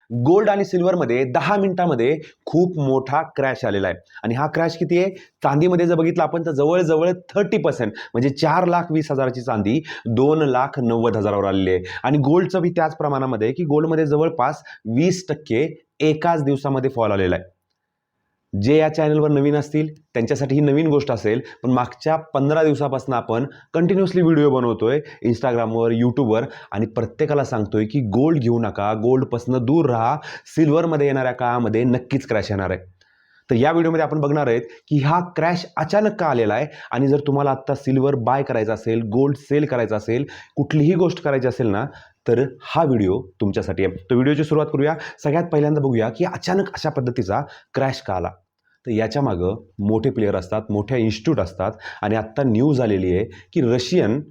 Gold आणि सिल्वरमध्ये 10 मिनिटांमध्ये खूप मोठा क्रॅश आलेला आहे आणि हा क्रॅश किती आहे? चांदीमध्ये जर बघितलं आपण तर जवळजवळ 30% म्हणजे 4,20,000ची चांदी 2,90,000वर आलेली आहे आणि गोल्डचं बी त्याच प्रमाणामध्ये की गोल्डमध्ये जवळपास 20% एकाच दिवसामध्ये फॉल आलेला आहे. जे या चॅनलवर नवीन असतील त्यांच्यासाठी ही नवीन गोष्ट असेल, पण मागच्या 15 दिवसापासून आपण कंटिन्युअसली व्हिडिओ बनवतोय इंस्टाग्रामवर, यूट्यूबवर आणि प्रत्येकाला सांगतोय की गोल्ड घेऊ नका, गोल्डपासून दूर राहा, सिल्वरमध्ये येणाऱ्या काळामध्ये नक्कीच क्रॅश येणार आहे. तर या व्हिडिओमध्ये आपण बघणार आहेत की हा क्रॅश अचानक का आलेला आहे आणि जर तुम्हाला आत्ता सिल्वर बाय करायचा असेल, गोल्ड सेल करायचा असेल, कुठलीही गोष्ट करायची असेल ना, तर हा व्हिडिओ तुमच्यासाठी आहे. तर व्हिडिओची सुरुवात करूया. सगळ्यात पहिल्यांदा बघूया की अचानक अशा पद्धतीचा क्रॅश का आला. तर याच्या मागं मोठे प्लेयर असतात, मोठ्या इन्स्टिट्यूट असतात आणि आत्ता न्यूज आलेली आहे की रशियन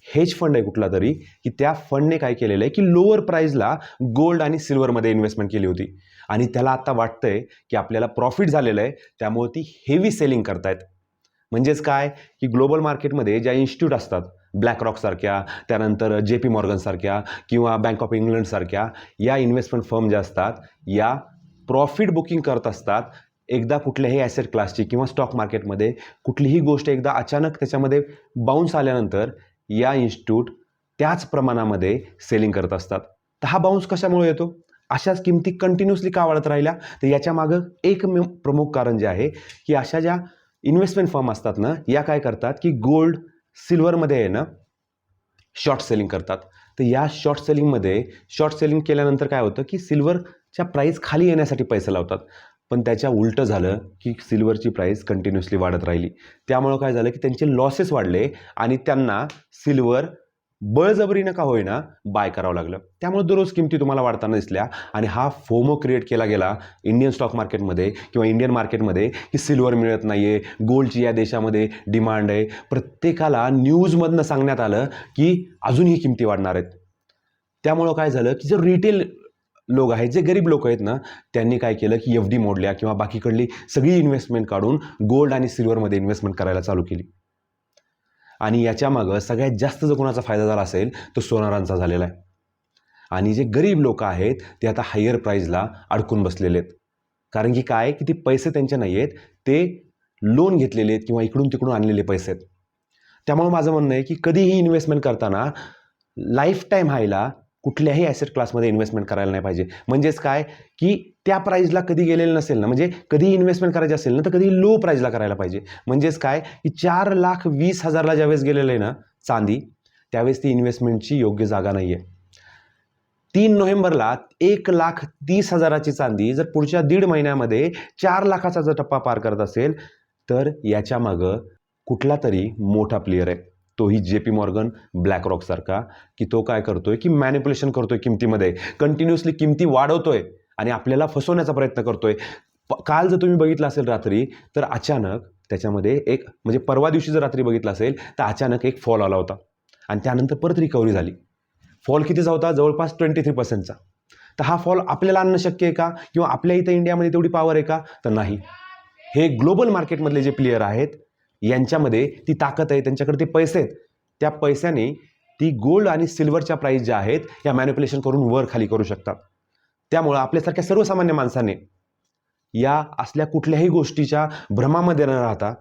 हेज फंड आहे कुठला तरी, की त्या फंडने काय केलेलं आहे की लोअर प्राईजला गोल्ड आणि सिल्वरमध्ये इन्व्हेस्टमेंट केली होती आणि त्याला आता वाटतंय की आपल्याला प्रॉफिट झालेलं आहे, त्यामुळे ती हेवी सेलिंग करतायत. म्हणजेच काय की ग्लोबल मार्केटमध्ये ज्या इन्स्टिट्यूट असतात, ब्लॅक रॉकसारख्या, त्यानंतर JP मॉर्गनसारख्या किंवा बँक ऑफ इंग्लंडसारख्या या इन्व्हेस्टमेंट फर्म ज्या असतात, या प्रॉफिट बुकिंग करत असतात. एकदा कुठल्याही ॲसेट क्लासची किंवा स्टॉक मार्केटमध्ये कुठलीही गोष्ट एकदा अचानक त्याच्यामध्ये बाउन्स आल्यानंतर या इन्स्टिट्यूट त्याच प्रमाणामध्ये सेलिंग करत असतात. तर हा बाउन्स कशामुळे येतो? अशाच किमती कंटिन्युअसली का वाढत राहिल्या? तर याच्या मागं एक प्रमुख कारण जे आहे की अशा ज्या इन्व्हेस्टमेंट फर्म असतात ना, या काय करतात की गोल्ड सिल्वरमध्ये आहे ना शॉर्ट सेलिंग करतात. तर या शॉर्ट सेलिंग केल्यानंतर काय होतं की सिल्वरच्या प्राईस खाली येण्यासाठी पैसे लावतात, पण त्याच्या उलटं झालं की सिल्वरची प्राईस कंटिन्युअसली वाढत राहिली. त्यामुळं काय झालं की त्यांचे लॉसेस वाढले आणि त्यांना सिल्वर बळजबरीनं का होईना बाय करावं लागलं. त्यामुळे दररोज किमती तुम्हाला वाढताना दिसल्या आणि हा फोमो क्रिएट केला गेला इंडियन स्टॉक मार्केटमध्ये किंवा इंडियन मार्केटमध्ये की सिल्वर मिळत नाही आहे, गोल्डची या देशामध्ये डिमांड आहे. प्रत्येकाला न्यूजमधनं सांगण्यात आलं की अजूनही किमती वाढणार आहेत. त्यामुळं काय झालं की जे रिटेल लोक आहेत, जे गरीब लोक आहेत ना, त्यांनी काय केलं की FD मोडल्या किंवा बाकीकडली सगळी इन्व्हेस्टमेंट काढून गोल्ड आणि सिल्वरमध्ये इन्व्हेस्टमेंट करायला चालू केली. आणि याच्या मागं सगळ्यात जास्त जर कोणाचा फायदा झाला असेल तर सोनारांचा झालेला आहे. आणि जे गरीब लोक आहेत ते आता हायर प्राईजला अडकून बसलेले आहेत. कारण की काय की ते पैसे त्यांचे नाही आहेत, ते लोन घेतलेले आहेत किंवा इकडून तिकडून आणलेले पैसे आहेत. त्यामुळे माझं म्हणणं आहे की कधीही इन्व्हेस्टमेंट करताना लाईफ टाईम हायला कुठल्याही ॲसेट क्लासमध्ये इन्व्हेस्टमेंट करायला नाही पाहिजे. म्हणजेच काय की त्या प्राईजला कधी गेलेलं नसेल ना, म्हणजे कधी इन्व्हेस्टमेंट करायची असेल ना तर कधी लो प्राईजला करायला पाहिजे. म्हणजेच काय की 4,20,000ला ज्यावेळेस गेलेलं आहे ना चांदी, त्यावेळेस ती इन्व्हेस्टमेंटची योग्य जागा नाही आहे. 3 नोव्हेंबरला 1,30,000ची चांदी जर पुढच्या 1.5 महिन्यामध्ये 4 लाखाचा जर टप्पा पार करत असेल तर याच्या मागं कुठला तरी मोठा प्लेयर आहे. तोही JP मॉर्गन, ब्लॅक रॉकसारखा, की तो काय करतोय की मॅनिप्युलेशन करतोय किमतीमध्ये, कंटिन्युअसली किमती वाढवतोय आणि आपल्याला फसवण्याचा प्रयत्न करतोय. काल जर तुम्ही बघितलं असेल रात्री तर अचानक त्याच्यामध्ये एक म्हणजे परवा दिवशी जर रात्री बघितलं असेल तर अचानक एक फॉल आला होता आणि त्यानंतर परत रिकव्हरी झाली. फॉल कितीचा होता? जवळपास 23%चा. तर हा फॉल आपल्याला आणणं शक्य आहे का? किंवा आपल्या इथं इंडियामध्ये तेवढी पॉवर आहे का? तर नाही. हे ग्लोबल मार्केटमधले जे प्लेयर आहेत यांच्यामध्ये ती ताकद आहे, त्यांच्याकडे ते पैसे आहेत. त्या पैशाने ती गोल्ड आणि सिल्वरच्या प्राईस ज्या आहेत या मॅनिप्युलेशन करून वर खाली करू शकतात. त्यामुळं आपल्यासारख्या सर्वसामान्य माणसाने या असल्या कुठल्याही गोष्टीच्या भ्रमामध्ये न राहता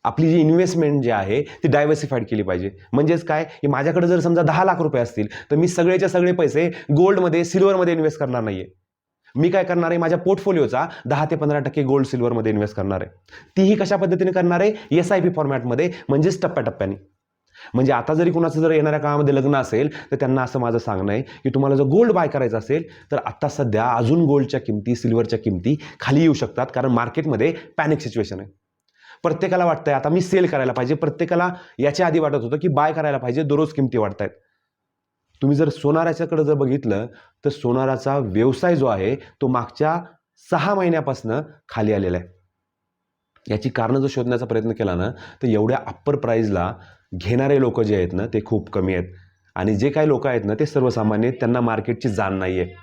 आपली जी इन्व्हेस्टमेंट जी आहे ती डायव्हर्सिफाईड केली पाहिजे. म्हणजेच काय की माझ्याकडे जर समजा 10 लाख रुपये असतील तर मी सगळेच्या सगळे पैसे गोल्डमध्ये, सिल्वरमध्ये इन्व्हेस्ट करणार नाहीये. मी काय करणार आहे? माझ्या पोर्टफोलिओचा 10 ते 15% गोल्ड सिल्वरमध्ये इन्व्हेस्ट करणार आहे. तीही कशा पद्धतीने करणार आहे? SIP फॉर्मॅटमध्ये, म्हणजेच टप्प्याटप्प्याने. म्हणजे आता जरी कुणाचं जर येणाऱ्या काळामध्ये लग्न असेल तर त्यांना असं माझं सांगणं आहे की तुम्हाला जर गोल्ड बाय करायचं असेल तर आत्ता सध्या अजून गोल्डच्या किमती, सिल्वरच्या किमती खाली येऊ शकतात, कारण मार्केटमध्ये पॅनिक सिच्युएशन आहे. प्रत्येकाला वाटतंय आता मी सेल करायला पाहिजे, प्रत्येकाला याच्या आधी वाटत होतं की बाय करायला पाहिजे, दररोज किमती वाढत आहेत. तुम्ही जर सोनाराच्याकडे जर बघितलं तर सोनाराचा व्यवसाय जो आहे तो मागच्या 6 महिन्यापासून खाली आलेला आहे. याची कारणं जर शोधण्याचा प्रयत्न केला ना तर एवढ्या अप्पर प्राईजला घेणारे लोक जे आहेत ना ते खूप कमी आहेत आणि जे काही लोक आहेत ना ते सर्वसामान्य आहेत, त्यांना मार्केटची जाण नाही आहे.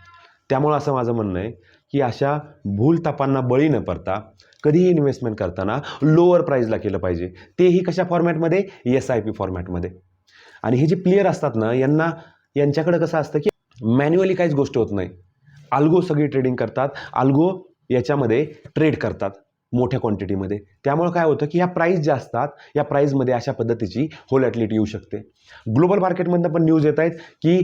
त्यामुळं असं माझं म्हणणं आहे की अशा भूलथापांना बळी न पडता कधीही इन्व्हेस्टमेंट करताना लोअर प्राईजला केलं पाहिजे, तेही कशा फॉर्मॅटमध्ये? SIP फॉर्मॅटमध्ये. आणि हे जे प्लेयर असतात ना यांच्याकडे कसं असतं की मॅन्युअली काहीच गोष्ट होत नाही. अल्गो सगळी ट्रेडिंग करतात, अल्गो याच्यामध्ये ट्रेड करतात मोठ्या क्वांटिटीमध्ये. त्यामुळे काय होतं की ह्या प्राईस ज्या असतात या प्राईसमध्ये अशा पद्धतीची व्होलॅटिलिटी येऊ शकते. ग्लोबल मार्केटमधनं पण न्यूज येत आहेत की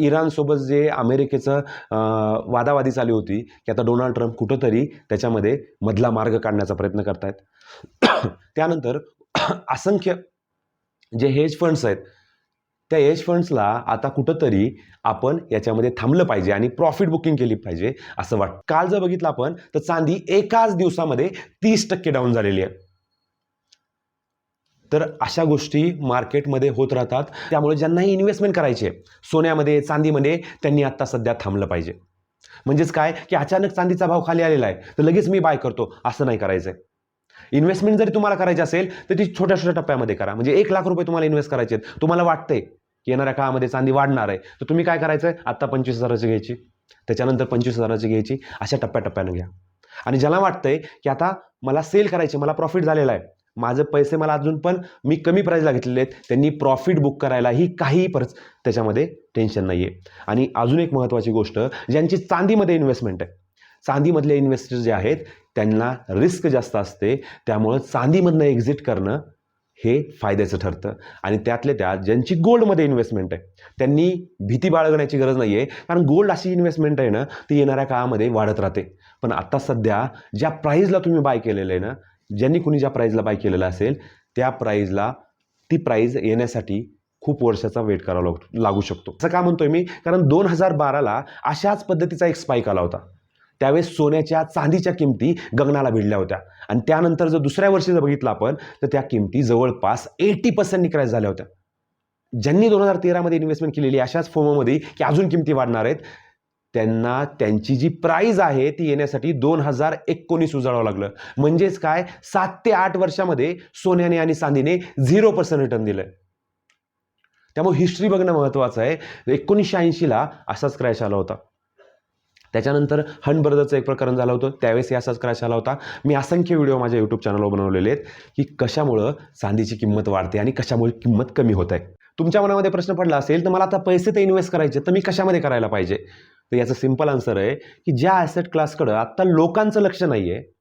इराणसोबत जे अमेरिकेचं वादावादी चालू होती की आता डोनाल्ड ट्रम्प कुठंतरी त्याच्यामध्ये मधला मार्ग काढण्याचा प्रयत्न करतायत. त्यानंतर असंख्य जे हेज फंड्स आहेत त्या हेज फंड्सला आता कुठंतरी आपण याच्यामध्ये थांबलं पाहिजे आणि प्रॉफिट बुकिंग केली पाहिजे असं वाटतं. काल जर बघितलं आपण तर चांदी एकाच दिवसामध्ये 30% डाऊन झालेली आहे. तर अशा गोष्टी मार्केटमध्ये होत राहतात. त्यामुळे ज्यांनाही इन्व्हेस्टमेंट करायची आहे सोन्यामध्ये चांदीमध्ये त्यांनी आत्ता सध्या थांबलं पाहिजे. म्हणजेच काय की अचानक चांदीचा भाव खाली आलेला आहे तर लगेच मी बाय करतो असं नाही करायचं आहे. इन्व्हेस्टमेंट जरी तुम्हाला करायची असेल तर ती छोट्या छोट्या टप्प्यामध्ये करा. म्हणजे 1,00,000 रुपये तुम्हाला इन्व्हेस्ट करायचे आहेत, तुम्हाला वाटतंय की येणाऱ्या काळामध्ये चांदी वाढणार आहे, तर तुम्ही काय करायचं आहे, आत्ता 25,000ची घ्यायची, त्याच्यानंतर 25,000ची घ्यायची, अशा टप्प्याटप्प्यानं घ्या. आणि ज्याला वाटतंय की आता मला सेल करायचे, मला प्रॉफिट झालेला आहे, माझे पैसे मला अजून पण मी कमी प्राईजला घेतलेले आहेत, त्यांनी प्रॉफिट बुक करायलाही काही त्याच्यामध्ये टेन्शन नाही आहे. आणि अजून एक महत्त्वाची गोष्ट, ज्यांची चांदीमध्ये इन्व्हेस्टमेंट आहे, चांदीमधले इन्व्हेस्टर जे आहेत त्यांना रिस्क जास्त असते, त्यामुळं चांदीमधनं एक्झिट करणं हे फायद्याचं ठरतं. आणि त्यातल्या त्यात ज्यांची गोल्डमध्ये इन्व्हेस्टमेंट आहे त्यांनी भीती बाळगण्याची गरज नाही आहे, कारण गोल्ड अशी इन्व्हेस्टमेंट आहे ना ती येणाऱ्या काळामध्ये वाढत राहते. पण आत्ता सध्या ज्या प्राईजला तुम्ही बाय केलेलं आहे ना, ज्यांनी कुणी ज्या प्राईजला बाय केलेलं असेल त्या प्राईजला ती प्राईज येण्यासाठी खूप वर्षाचा वेट करावा लागू शकतो. असं का म्हणतोय मी, कारण 2012ला अशाच पद्धतीचा एक स्पाईक आला होता. त्यावेळेस सोन्याच्या चांदीच्या किमती गगनाला भिडल्या होत्या आणि त्यानंतर जर दुसऱ्या वर्षी जर बघितलं आपण तर त्या किमती जवळपास 80% क्रॅश झाल्या होत्या. ज्यांनी 2013मध्ये इन्व्हेस्टमेंट केलेली अशाच फोमोमध्ये की अजून किमती वाढणार आहेत, त्यांना त्यांची जी प्राईज आहे ती येण्यासाठी 2019 उजाडावं लागलं. म्हणजेच काय, 7 ते 8 वर्षामध्ये सोन्याने आणि चांदीने 0% रिटर्न दिलंय. त्यामुळे हिस्ट्री बघणं महत्त्वाचं आहे. 1980ला असाच क्रॅश आला होता. त्याच्यानंतर हंट ब्रदरचं एक प्रकरण झालं होतं, त्यावेळेस असाच क्रॅश आला होता. मी असंख्य व्हिडिओ माझ्या यूट्यूब चॅनलवर बनवलेले आहेत की कशामुळं चांदीची किंमत वाढते आणि कशामुळे किंमत कमी होत आहे. तुमच्या मनामध्ये प्रश्न पडला असेल तर मला आता पैसे तर इन्व्हेस्ट करायचे, तर मी कशामध्ये करायला पाहिजे, तर याचं सिंपल आन्सर आहे की ज्या ॲसेट क्लासकडं आत्ता लोकांचं लक्ष नाही आहे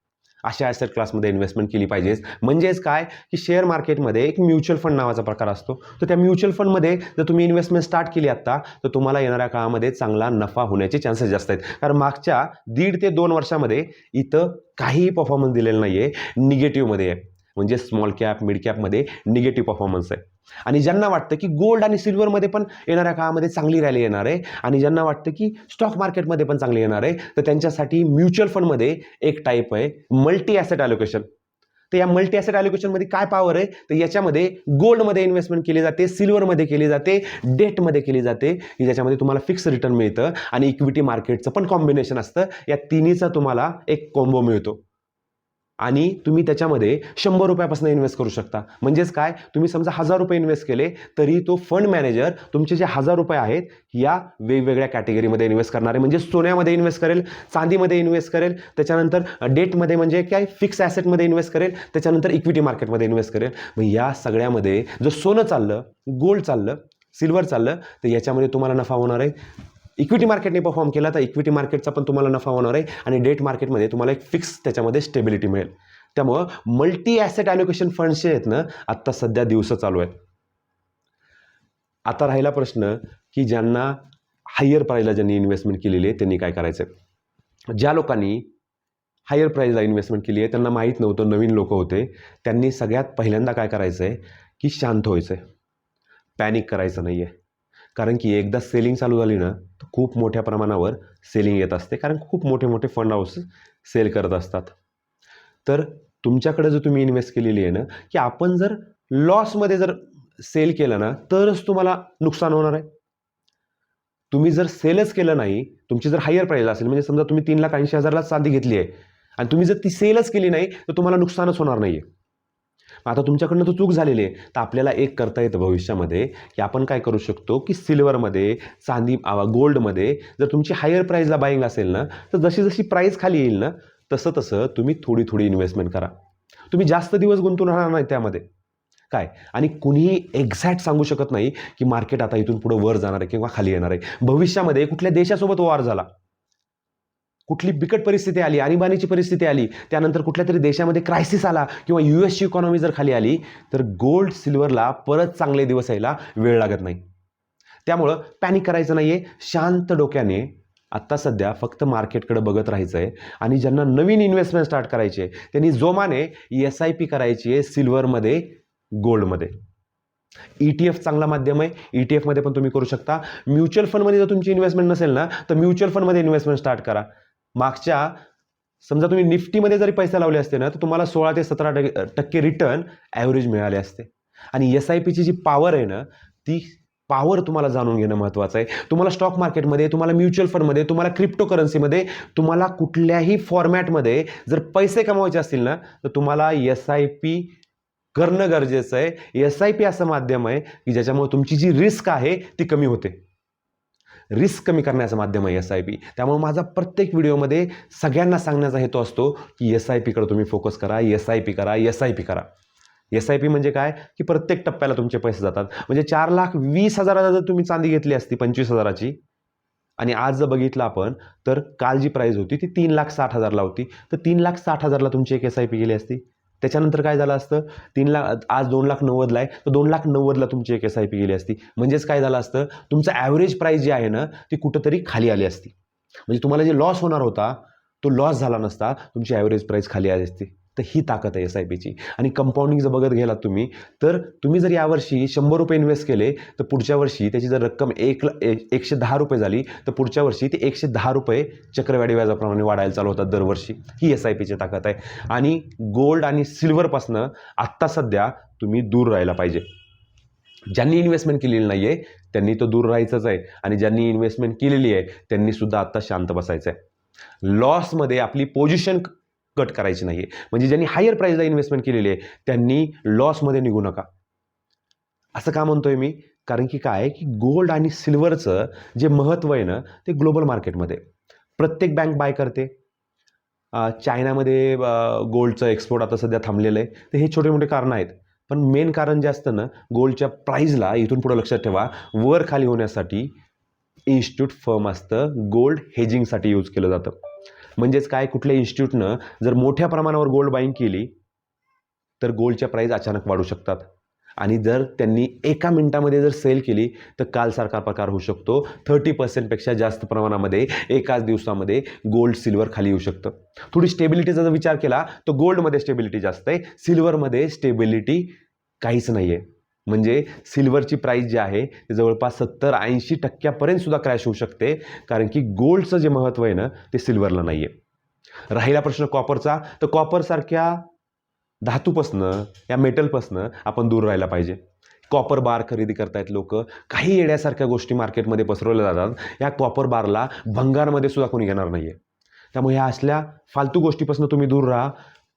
अशा ॲसेट क्लासमध्ये इन्व्हेस्टमेंट केली पाहिजे. म्हणजेच काय की शेअर मार्केटमध्ये एक म्युच्युअल फंड नावाचा प्रकार असतो, तर त्या म्युच्युअल फंडमध्ये जर तुम्ही इन्व्हेस्टमेंट स्टार्ट केली आत्ता तर तुम्हाला येणाऱ्या काळामध्ये चांगला नफा होण्याचे चान्सेस जास्त आहेत. कारण मागच्या 1.5 ते 2 वर्षामध्ये इथं काहीही परफॉर्मन्स दिलेलं नाही आहे, निगेटिव्हमध्ये आहे. म्हणजे स्मॉल कॅप मिड कॅपमध्ये निगेटिव्ह परफॉर्मन्स आहे. आणि ज्यांना वाटतं की गोल्ड आणि सिल्वरमध्ये पण येणाऱ्या काळामध्ये चांगली रॅली येणार आहे आणि ज्यांना वाटतं की स्टॉक मार्केटमध्ये पण चांगली येणार आहे, तर त्यांच्यासाठी म्युच्युअल फंडमध्ये एक टाईप आहे मल्टी ॲसेट ॲलोकेशन. तर या मल्टी ॲसेट ॲलोकेशनमध्ये काय पॉवर आहे, तर याच्यामध्ये गोल्डमध्ये इन्व्हेस्टमेंट केली जाते, सिल्वरमध्ये केली जाते, डेटमध्ये केली जाते, की ज्याच्यामध्ये तुम्हाला फिक्स रिटर्न मिळतं आणि इक्विटी मार्केटचं पण कॉम्बिनेशन असतं. या तिन्हीचा तुम्हाला एक कॉम्बो मिळतो आणि तुम्ही त्याच्यामध्ये 100 रुपयापासून इन्व्हेस्ट करू शकता. म्हणजेच काय, तुम्ही समजा 1,000 रुपये इन्व्हेस्ट केले तरी तो फंड मॅनेजर तुमचे जे 1,000 रुपये आहेत या वेगवेगळ्या कॅटेगरीमध्ये इन्व्हेस्ट करणार आहे. म्हणजे सोन्यामध्ये इन्व्हेस्ट करेल, चांदीमध्ये इन्व्हेस्ट करेल, त्याच्यानंतर डेटमध्ये म्हणजे काय फिक्स ॲसेटमध्ये इन्व्हेस्ट करेल, त्याच्यानंतर इक्विटी मार्केटमध्ये इन्व्हेस्ट करेल. मग या सगळ्यामध्ये जर सोनं चाललं, गोल्ड चाललं, सिल्वर चाललं तर याच्यामध्ये तुम्हाला नफा होणार आहे. इक्विटी मार्केटने परफॉर्म केला तर इक्विटी मार्केटचा पण तुम्हाला नफा होणार आहे आणि डेट मार्केटमध्ये तुम्हाला एक फिक्स त्याच्यामध्ये स्टेबिलिटी मिळेल. त्यामुळं मल्टी ॲसेट ॲलोकेशन फंड्सचे आहेत ना आत्ता सध्या दिवस चालू आहेत. आता राहिला प्रश्न की ज्यांना हायर प्राईजला ज्यांनी इन्व्हेस्टमेंट केलेली आहे त्यांनी काय करायचं. ज्या लोकांनी हायर प्राईजला इन्व्हेस्टमेंट केली आहे त्यांना माहीत नव्हतं, नवीन लोक होते, त्यांनी सगळ्यात पहिल्यांदा काय करायचं आहे की शांत व्हायचं आहे, पॅनिक करायचं नाही आहे. कारण की एकदा सेलिंग चालू झाली ना तर खूप मोठ्या प्रमाणावर सेलिंग येत असते, कारण खूप मोठे मोठे फंड हाऊस सेल करत असतात. तर तुमच्याकडे जर तुम्ही इन्व्हेस्ट केलेली आहे ना की आपण जर लॉसमध्ये जर सेल केलं ना तरच तुम्हाला नुकसान होणार आहे. तुम्ही जर सेलच केलं नाही, तुमची जर हायर प्राईज असेल, म्हणजे समजा तुम्ही 3,80,000ला चांदी घेतली आहे आणि तुम्ही जर ती सेलच केली नाही तर तुम्हाला नुकसानच होणार नाही आहे. आता तुमच्याकडनं तर चूक झालेली आहे, तर आपल्याला एक करता येतं भविष्यामध्ये की आपण काय करू शकतो की सिल्वरमध्ये, चांदी, गोल्डमध्ये जर तुमची हायर प्राईजला बाईंग असेल ना तर जशी जशी प्राईस खाली येईल ना तसं तसं तुम्ही थोडी थोडी इन्व्हेस्टमेंट करा. तुम्ही जास्त दिवस गुंतून राहणार नाही त्यामध्ये, काय, आणि कुणीही एक्झॅक्ट सांगू शकत नाही की मार्केट आता इथून पुढे वर जाणार आहे किंवा खाली येणार आहे. भविष्यामध्ये कुठल्या देशासोबत वॉर झाला, कुठली बिकट परिस्थिती आली, आणीबाणीची परिस्थिती आली, त्यानंतर कुठल्या तरी देशामध्ये क्रायसिस आला किंवा यूएसची इकॉनॉमी जर खाली आली, तर गोल्ड सिल्वरला परत चांगले दिवस यायला वेळ लागत नाही. त्यामुळं पॅनिक करायचं नाहीये, शांत डोक्याने आत्ता सध्या फक्त मार्केटकडे बघत राहायचं आहे. आणि ज्यांना नवीन इन्व्हेस्टमेंट स्टार्ट करायचे त्यांनी जोमाने SIP करायची आहे सिल्वरमध्ये, गोल्डमध्ये. ETF चांगला माध्यम आहे, ETFमध्ये पण तुम्ही करू शकता. म्युच्युअल फंडमध्ये जर तुमची इन्व्हेस्टमेंट नसेल ना, तर म्युच्युअल फंडमध्ये इन्व्हेस्टमेंट स्टार्ट करा. मागच्या समजा तुम्ही निफ्टीमध्ये जरी पैसे लावले असते ना, तर तुम्हाला 16 ते 17% रिटर्न ॲव्हरेज मिळाले असते. आणि SIPची जी पॉवर आहे ना, ती पॉवर तुम्हाला जाणून घेणं महत्त्वाचं आहे. तुम्हाला स्टॉक मार्केटमध्ये, तुम्हाला म्युच्युअल फंडमध्ये, तुम्हाला क्रिप्टो करन्सीमध्ये, तुम्हाला कुठल्याही फॉर्मॅटमध्ये जर पैसे कमवायचे असतील ना, तर तुम्हाला SIP करणं गरजेचं आहे. SIP असं माध्यम आहे की ज्याच्यामुळे तुमची जी रिस्क आहे ती कमी होते. रिस्क कमी करण्याचं माध्यम आहे SIP. त्यामुळे माझा प्रत्येक व्हिडिओमध्ये सगळ्यांना सांगण्याचा हेतू असतो की SIP कडे तुम्ही फोकस करा, SIP करा, SIP करा. SIP म्हणजे काय की प्रत्येक टप्प्याला तुमचे पैसे जातात. म्हणजे 4,20,000 जर तुम्ही चांदी घेतली असती 25,000ची, आणि आज जर बघितलं आपण तर काल जी प्राइस होती ती 3,60,000ला होती, तर 3,60,000ला तुमची एक SIP गेली असती. त्याच्यानंतर काय झालं असतं, 3,00,000 आज 2,90,000ला आहे, तर 2,90,000ला तुमची एक SIP गेली असती. म्हणजेच काय झालं असतं, तुमचं ॲव्हरेज प्राइस जी आहे ना ती कुठंतरी खाली आली असती. म्हणजे तुम्हाला जे लॉस होणार होता तो लॉस झाला नसता, तुमची ॲव्हरेज प्राइस खाली आली असती. तर ही ताकद आहे SIPची. आणि कंपाऊंडिंग जर बघत गेलात तुम्ही, तर तुम्ही जर यावर्षी ₹100 इन्व्हेस्ट केले, तर पुढच्या वर्षी त्याची जर रक्कम ₹110 झाली, तर पुढच्या वर्षी ते ₹110 चक्रवाढी व्याजाप्रमाणे वाढायला चालू होतात दरवर्षी. ही SIPची ताकद आहे. आणि गोल्ड आणि सिल्वरपासनं आत्ता सध्या तुम्ही दूर राहायला पाहिजे. ज्यांनी इन्व्हेस्टमेंट केलेली नाही आहे त्यांनी तो दूर राहायचंच आहे, आणि ज्यांनी इन्व्हेस्टमेंट केलेली आहे त्यांनी सुद्धा आत्ता शांत बसायचं आहे. लॉसमध्ये आपली पोझिशन कट करायची नाही आहे. म्हणजे ज्यांनी हायर प्राईजला इन्व्हेस्टमेंट केलेली आहे त्यांनी लॉसमध्ये निघू नका. असं का म्हणतोय मी, कारण की काय की गोल्ड आणि सिल्वरचं जे महत्त्व आहे ना ते ग्लोबल मार्केटमध्ये प्रत्येक बँक बाय करते. चायनामध्ये गोल्डचं एक्सपोर्ट आता सध्या थांबलेलं आहे. तर हे छोटे मोठे कारणं आहेत, पण मेन कारण जे असतं ना गोल्डच्या प्राईजला इथून पुढे लक्षात ठेवा, वर खाली होण्यासाठी इन्स्टिट्यूट फर्म असतं, गोल्ड हेजिंगसाठी यूज केलं जातं. म्हणजेच काय, कुठल्या इन्स्टिट्यूटनं जर मोठ्या प्रमाणावर गोल्ड बाईंग केली तर गोल्डच्या प्राईस अचानक वाढू शकतात, आणि जर त्यांनी एका मिनिटामध्ये जर सेल केली तर कालसारखा प्रकार होऊ शकतो. 30% जास्त प्रमाणामध्ये एकाच दिवसामध्ये गोल्ड सिल्वर खाली येऊ शकतं. थोडी स्टेबिलिटीचा जर विचार केला तर गोल्डमध्ये स्टेबिलिटी जास्त आहे, सिल्वरमध्ये स्टेबिलिटी काहीच नाही आहे. म्हणजे सिल्वरची प्राईस जी आहे ते जवळपास 70-80% सुद्धा क्रॅश होऊ शकते, कारण की गोल्डचं जे महत्त्व आहे ना ते सिल्वरला नाही आहे. राहिला प्रश्न कॉपरचा, तर कॉपरसारख्या धातूपासनं या मेटलपासनं आपण दूर राहायला पाहिजे. कॉपर बार खरेदी करतायत लोक, काही येण्यासारख्या गोष्टी मार्केटमध्ये पसरवल्या जातात. या कॉपर बारला भंगारमध्ये सुद्धा कोणी घेणार नाही आहे. त्यामुळे ह्या असल्या फालतू गोष्टीपासून तुम्ही दूर राहा.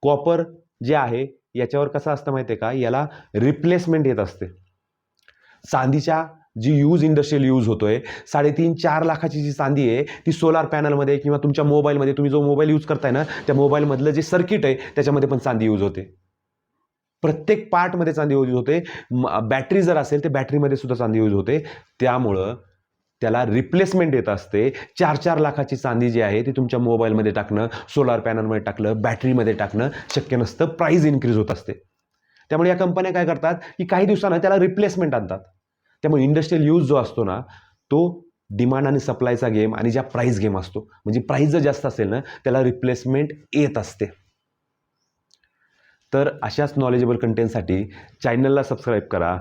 कॉपर जे आहे याच्यावर कसं असतं माहिती आहे का, याला रिप्लेसमेंट येत असते. चांदीच्या जी इंडस्ट्रियल यूज होतोय, 3.5-4 लाखाची जी चांदी आहे ती सोलार पॅनलमध्ये किंवा तुमच्या मोबाईलमध्ये, तुम्ही जो मोबाईल यूज करताय ना त्या मोबाईलमधलं जे सर्किट आहे त्याच्यामध्ये पण चांदी यूज होते. प्रत्येक पार्टमध्ये चांदी यूज होते. बॅटरी जर असेल तर बॅटरीमध्ये सुद्धा चांदी यूज होते. त्यामुळं त्याला रिप्लेसमेंट येत असते. 4-4 लाखाची चांदी जी आहे ती तुमच्या मोबाईलमध्ये टाकणं, सोलार पॅनलमध्ये टाकलं, बॅटरीमध्ये टाकणं शक्य नसतं. प्राईस इन्क्रीज होत असते. त्यामुळे या कंपन्या काय करतात की काही दिवसानं त्याला रिप्लेसमेंट आणतात. त्यामुळे इंडस्ट्रियल यूज जो असतो ना तो डिमांड आणि सप्लायचा गेम आणि ज्या प्राईस गेम असतो. म्हणजे प्राईस जर जास्त असेल ना त्याला रिप्लेसमेंट येत असते. तर अशाच नॉलेजेबल कंटेंटसाठी चॅनलला सबस्क्राईब करा.